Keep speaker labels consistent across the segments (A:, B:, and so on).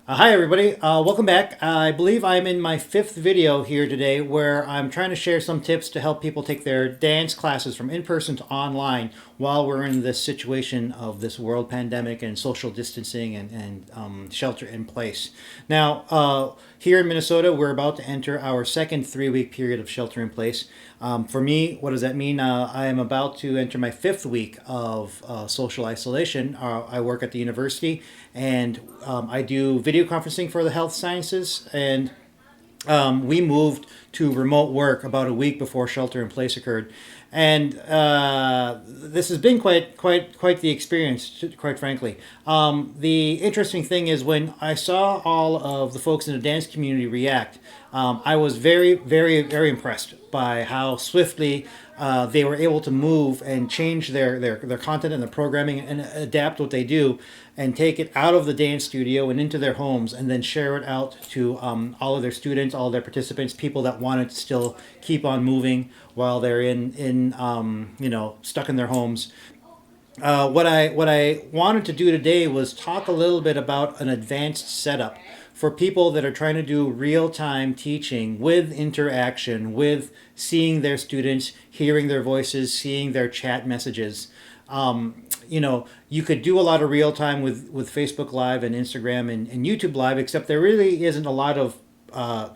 A: Hi everybody, welcome back. I believe I'm in my fifth video here today where I'm trying to share some tips to help people take their dance classes from in-person to online while we're in this situation of this world pandemic and social distancing and shelter in place. Now, here in Minnesota, we're about to enter our second 3-week period of shelter in place. For me, what does that mean? I am about to enter my fifth week of social isolation. I work at the university and I do video conferencing for the health sciences, and we moved to remote work about a week before shelter in place occurred, and this has been quite the experience, quite frankly. The interesting thing is when I saw all of the folks in the dance community react, I was very impressed by how swiftly they were able to move and change their content and their programming and adapt what they do and take it out of the dance studio and into their homes and then share it out to all of their students, all of their participants, people that wanted to still keep on moving while they're stuck in their homes. What I wanted to do today was talk a little bit about an advanced setup for people that are trying to do real time teaching with interaction, with seeing their students, hearing their voices, seeing their chat messages. You could do a lot of real time with Facebook Live and Instagram and YouTube Live, except there really isn't a lot of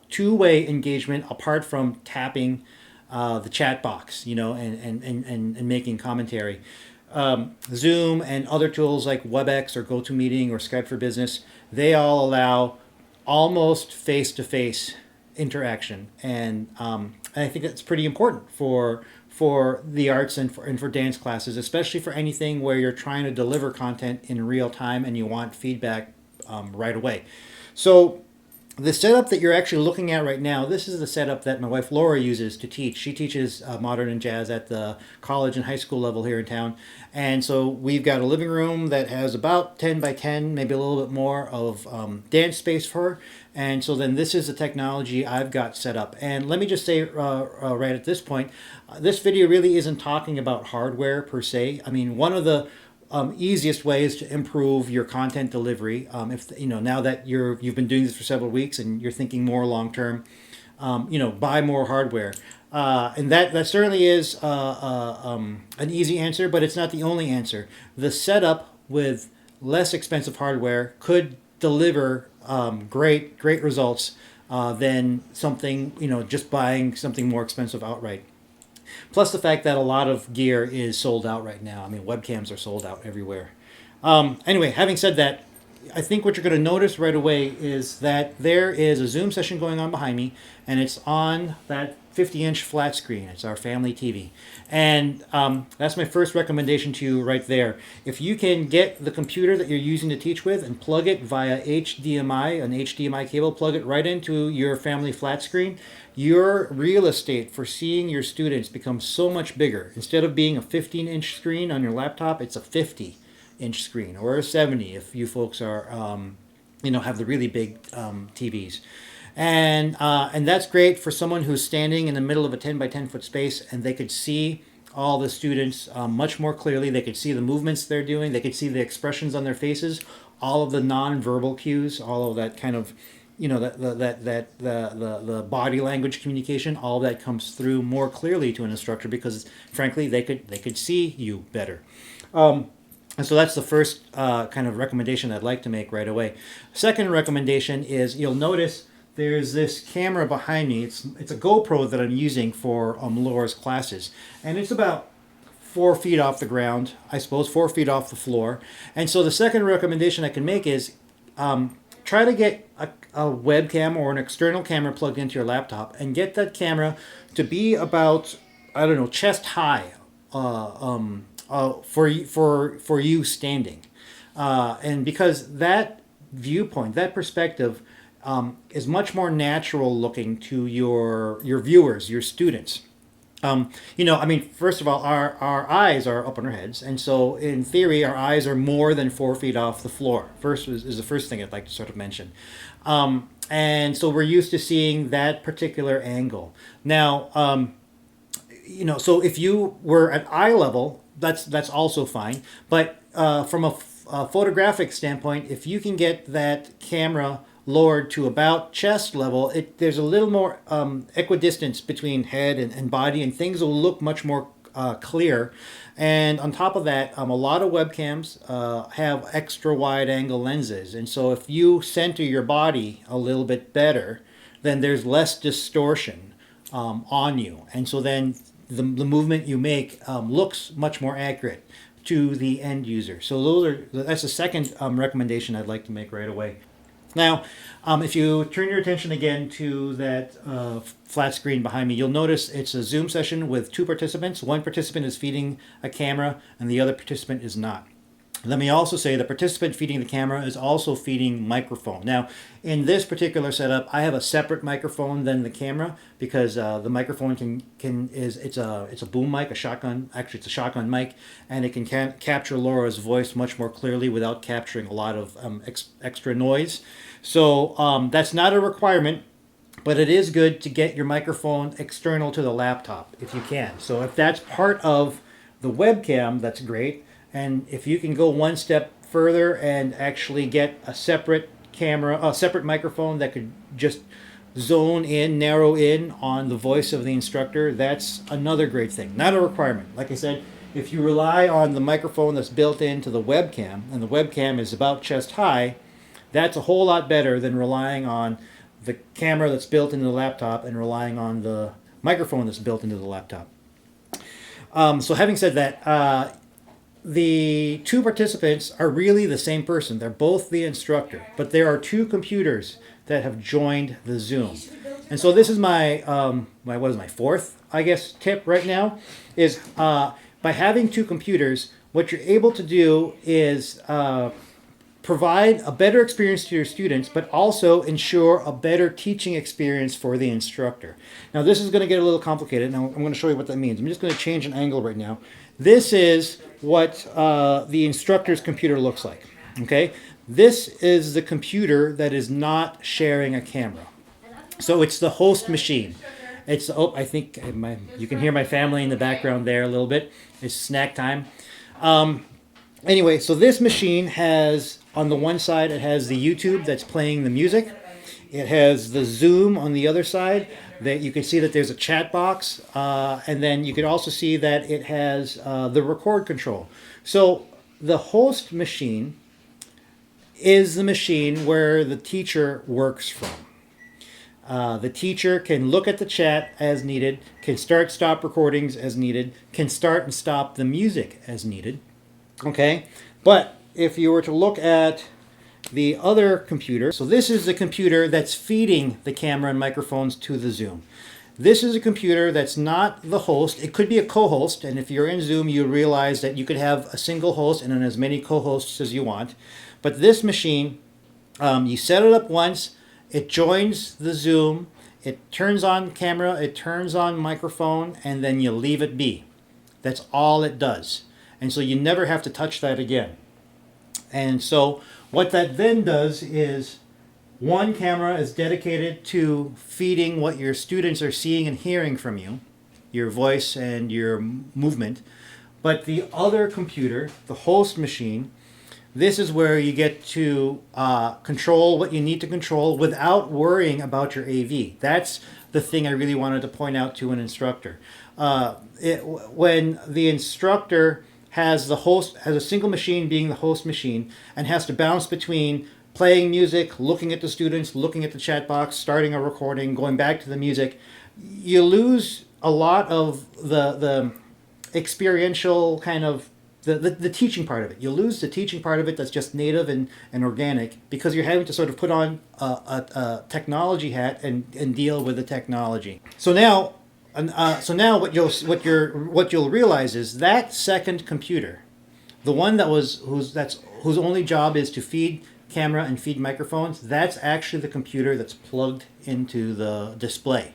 A: two-way engagement apart from tapping the chat box, and making commentary. Zoom and other tools like WebEx or GoToMeeting or Skype for Business, they all allow almost face-to-face interaction, and I think that's pretty important for the arts and for dance classes, especially for anything where you're trying to deliver content in real time and you want feedback right away. So the setup that you're actually looking at right now, this is the setup that my wife Laura uses to teach. She teaches modern and jazz at the college and high school level here in town. And so we've got a living room that has about 10 by 10, maybe a little bit more of dance space for her. And so then this is the technology I've got set up. And let me just say right at this point, this video really isn't talking about hardware per se. I mean, one of the easiest ways to improve your content delivery. If now that you've been doing this for several weeks and you're thinking more long term, buy more hardware. And that certainly is an easy answer, but it's not the only answer. The setup with less expensive hardware could deliver great results than something just buying something more expensive outright. Plus the fact that a lot of gear is sold out right now. I mean, webcams are sold out everywhere. Anyway, having said that, I think what you're going to notice right away is that there is a Zoom session going on behind me, and it's on that 50-inch flat screen. It's our family TV. And that's my first recommendation to you right there. If you can get the computer that you're using to teach with and plug it via HDMI, an HDMI cable, plug it right into your family flat screen, your real estate for seeing your students becomes so much bigger. Instead of being a 15-inch screen on your laptop, it's a 50-inch screen, or a 70 if you folks are, have the really big TVs. And that's great for someone who's standing in the middle of a 10 by 10 foot space and they could see all the students much more clearly. They could see the movements they're doing. They could see the expressions on their faces, all of the nonverbal cues, all of that kind of, the body language communication. All of that comes through more clearly to an instructor because, frankly, they could see you better. And so that's the first kind of recommendation I'd like to make right away. Second recommendation is you'll notice there's this camera behind me. It's a GoPro that I'm using for Laura's classes, and it's about 4 feet off the ground, I suppose, 4 feet off the floor. And so the second recommendation I can make is try to get a webcam or an external camera plugged into your laptop and get that camera to be about, I don't know, chest high for you standing. And because that viewpoint, that perspective is much more natural looking to your viewers, your students. First of all, our eyes are up on our heads, and so in theory, our eyes are more than 4 feet off the floor. First is the first thing I'd like to sort of mention. And so we're used to seeing that particular angle. Now, so if you were at eye level, that's also fine. But from a photographic standpoint, if you can get that camera lowered to about chest level, there's a little more equidistance between head and body, and things will look much more clear. And on top of that, a lot of webcams have extra wide angle lenses, and so if you center your body a little bit better, then there's less distortion on you, and so then the movement you make looks much more accurate to the end user. So that's the second recommendation I'd like to make right away. Now, if you turn your attention again to that flat screen behind me, you'll notice it's a Zoom session with two participants. One participant is feeding a camera and the other participant is not. Let me also say the participant feeding the camera is also feeding microphone. Now, in this particular setup, I have a separate microphone than the camera because the microphone it's a boom mic, a shotgun. Actually, it's a shotgun mic, and it can capture Laura's voice much more clearly without capturing a lot of extra noise. So that's not a requirement, but it is good to get your microphone external to the laptop if you can. So if that's part of the webcam, that's great. And if you can go one step further and actually get a separate camera, a separate microphone that could just narrow in on the voice of the instructor, that's another great thing. Not a requirement. Like I said, if you rely on the microphone that's built into the webcam, and the webcam is about chest high, that's a whole lot better than relying on the camera that's built into the laptop and relying on the microphone that's built into the laptop. So having said that, the two participants are really the same person. They're both the instructor, but there are two computers that have joined the Zoom. And so this is my fourth, I guess, tip right now, is by having two computers, what you're able to do is provide a better experience to your students, but also ensure a better teaching experience for the instructor. Now this is going to get a little complicated. Now I'm going to show you what that means. I'm just going to change an angle right now. This is what the instructor's computer looks like. Okay, this is the computer that is not sharing a camera. So it's the host machine. I think you can hear my family in the background there a little bit. It's snack time. Anyway, so this machine has, on the one side, it has the YouTube that's playing the music. It has the Zoom on the other side. That you can see that there's a chat box, and then you can also see that it has the record control. So the host machine is the machine where the teacher works from. The teacher can look at the chat as needed, can stop recordings as needed, can start and stop the music as needed. Okay, but if you were to look at the other computer, so this is the computer that's feeding the camera and microphones to the Zoom. This is a computer that's not the host. It could be a co-host, and if you're in Zoom, you realize that you could have a single host and then as many co-hosts as you want. But this machine, you set it up once, it joins the Zoom, it turns on camera, it turns on microphone, and then you leave it be. That's all it does. And so you never have to touch that again. And so what that then does is one camera is dedicated to feeding what your students are seeing and hearing from you, your voice and your movement. But the other computer, the host machine, this is where you get to control what you need to control without worrying about your AV. That's the thing I really wanted to point out to an instructor. When the instructor has a single machine being the host machine and has to bounce between playing music, looking at the students, looking at the chat box, starting a recording, going back to the music, you lose a lot of the experiential kind of the teaching part of it. You lose the teaching part of it that's just native and organic because you're having to sort of put on a technology hat and deal with the technology. So now what you'll realize is that second computer, the one whose only job is to feed camera and feed microphones, that's actually the computer that's plugged into the display.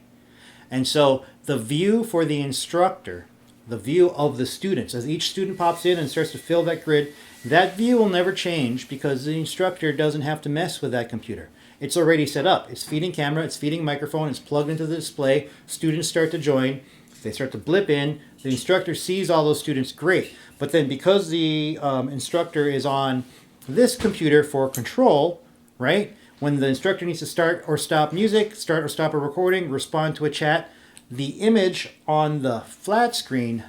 A: And so the view for the instructor, the view of the students, as each student pops in and starts to fill that grid, that view will never change because the instructor doesn't have to mess with that computer. It's already set up. It's feeding camera, it's feeding microphone, it's plugged into the display. Students start to join. They start to blip in. The instructor sees all those students, great. But then because the instructor is on this computer for control, right? When the instructor needs to start or stop music, start or stop a recording, respond to a chat, the image on the flat screen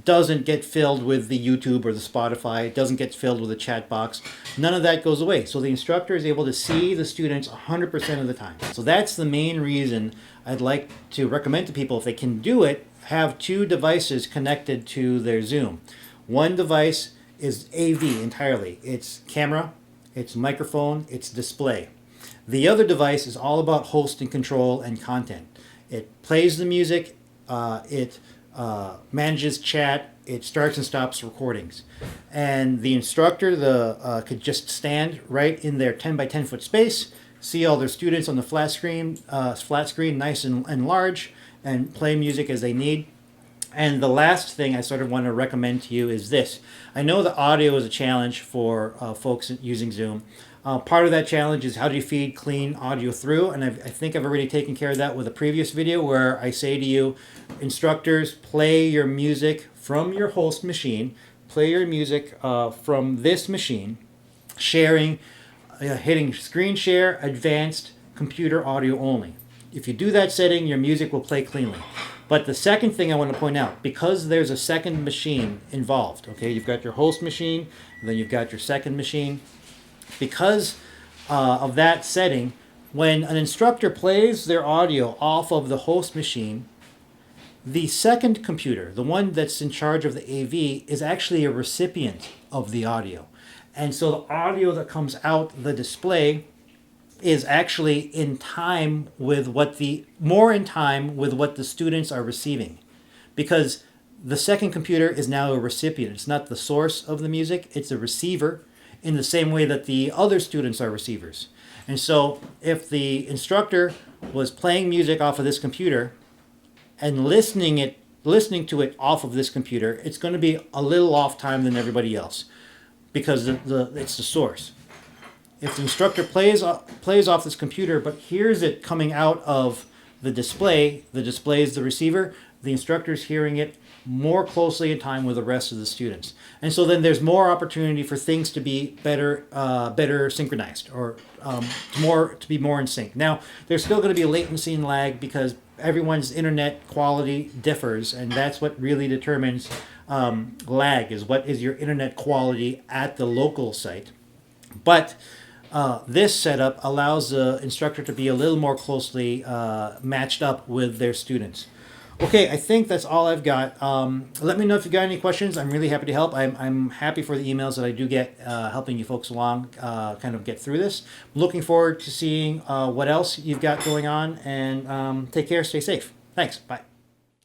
A: doesn't get filled with the YouTube or the Spotify. It doesn't get filled with a chat box. None of that goes away. So the instructor is able to see the students 100% of the time. So that's the main reason I'd like to recommend to people, if they can do it, have two devices connected to their Zoom. One device is AV entirely. It's camera, it's microphone, it's display. The other device is all about host and control and content. It plays the music, it manages chat, it starts and stops recordings. And the instructor could just stand right in their 10 by 10 foot space, see all their students on the flat screen nice and large, and play music as they need. And the last thing I sort of want to recommend to you is this. I know the audio is a challenge for folks using Zoom. Part of that challenge is how do you feed clean audio through, and I think I've already taken care of that with a previous video where I say to you, instructors, play your music from your host machine, play your music from this machine, sharing, hitting screen share, advanced, computer audio only. If you do that setting, your music will play cleanly. But the second thing I want to point out, because there's a second machine involved, okay, you've got your host machine, and then you've got your second machine. Because of that setting, when an instructor plays their audio off of the host machine, the second computer, the one that's in charge of the AV, is actually a recipient of the audio. And so the audio that comes out the display is actually in time with more in time with what the students are receiving. Because the second computer is now a recipient. It's not the source of the music, it's a receiver, in the same way that the other students are receivers. And so if the instructor was playing music off of this computer and listening to it off of this computer, it's going to be a little off time than everybody else, because it's the source. If the instructor plays off this computer but hears it coming out of the display is the receiver, the instructor's hearing it more closely in time with the rest of the students. And so then there's more opportunity for things to be better synchronized, or to be more in sync. Now, there's still going to be a latency and lag because everyone's internet quality differs, and that's what really determines lag, is what is your internet quality at the local site. But this setup allows the instructor to be a little more closely matched up with their students. Okay, I think that's all I've got. Let me know if you got any questions. I'm really happy to help. I'm happy for the emails that I do get helping you folks along kind of get through this. Looking forward to seeing what else you've got going on, and take care, stay safe. Thanks, bye.